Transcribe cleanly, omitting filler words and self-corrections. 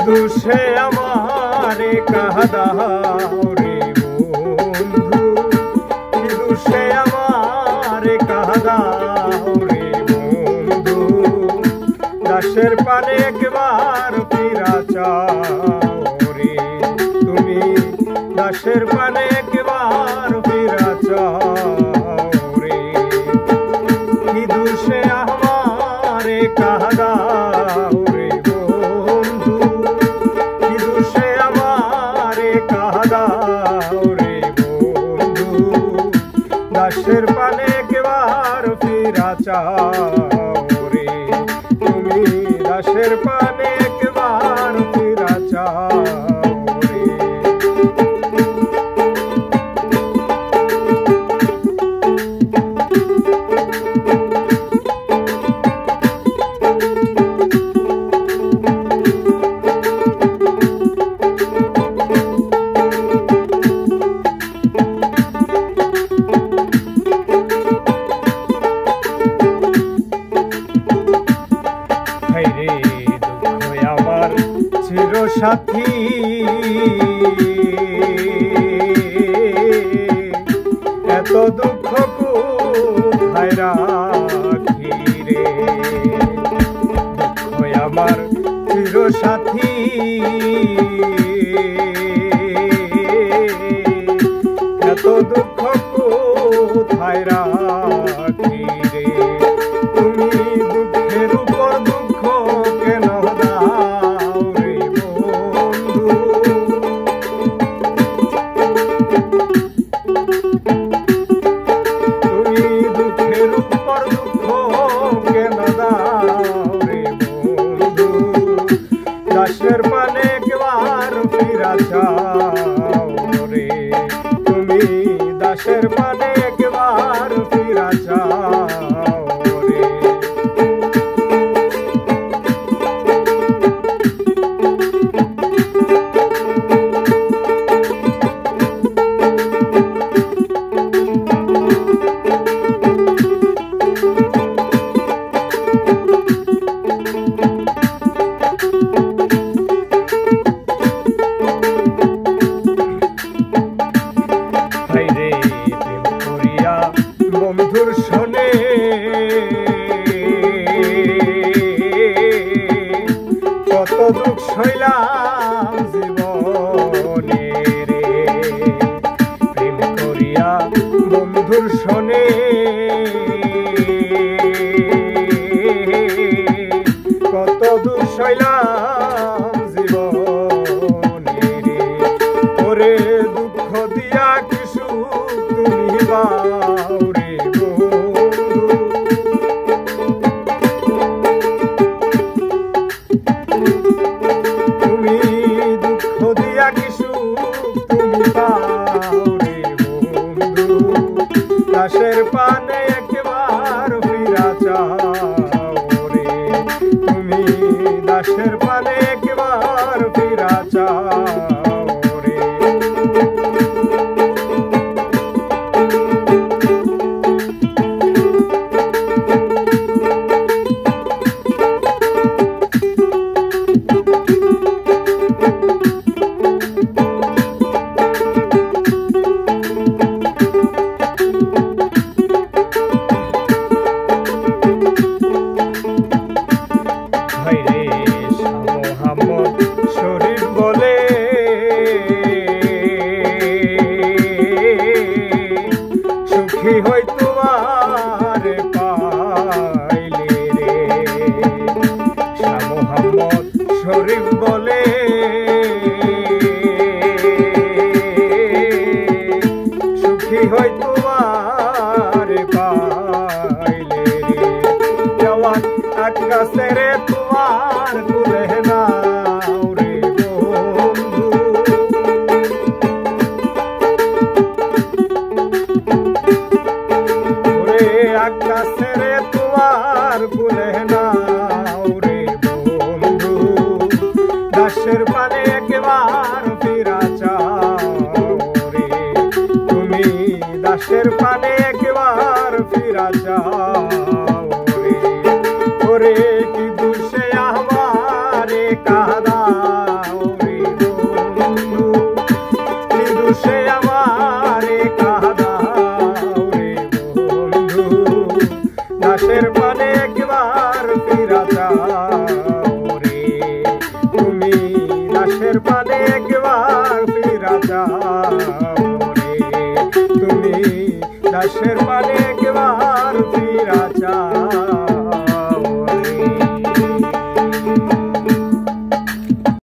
দুষে আমারে কাহাদাও রে বন্ধু, কি দুষে আমারে কাহাদাও রে বন্ধু। দাসের পানে একবার ফিরা চাও রে তুমি, দাসের পানে একবার ফিরা চাও রে। কি দুষে আমারে কাহাদাও রে বন্ধু, কি দুষে আমারে কাহাদাও রে বন্ধু। দাসের পানে একবার ফিরা চাও রে তুমি, দাসের পানে একবার ফিরা চাও রে। সাথী এত দুঃখ কোথায় রাখি রে, দুঃখ আমার চির সাথী এত দুঃখ কোথায় রাখি রে। তুমি দুঃখের উপর দুঃখ কেন দাও রে বন্ধু, তুমি দুঃখের উপর দুঃখ কেন দাও রে বন্ধু। দাসের পানে একবার ফিরা চাও রে তুমি, দাসের পানে একবার ফিরা চাও রে। বন্ধুর শোনে কত দুঃখ সইলাম জীবনে রে, প্রেম করিয়া বন্ধুর শোনে কত দুঃখ সইলাম জীবনে রে। ওরে দুঃখ দিয়া কিছু তুমি বাও রে বন্ধু, তুমি দুঃখ দিয়া কিছু তুমি পাও রে বন্ধু। দাসের পানে একবার ফিরা চাও রে তুমি, দাসের পানে একবার ফিরা চাও রে। সুখী হই তোমার পাইলে রে, শাহ মোহাম্মদ শরীফ বলে সুখী হই তোমার পাইলে রে। জওয়ান আকাশে রে তোমার কুলে নাও রে বন্ধু, আকাশে রে তোমার কুলে নাও রে বন্ধু। দাসের পানে একবার ফিরা চাও রে তুমি, দাসের পানে একবার ফিরা চাও রে। ওরে কি দুষে আমারে দাসের পানে একবার ফিরা যাও রে, তুমি দাসের পানে একবার ফিরা যাও রে, তুমি দাসের পানে একবার ফিরা যাও।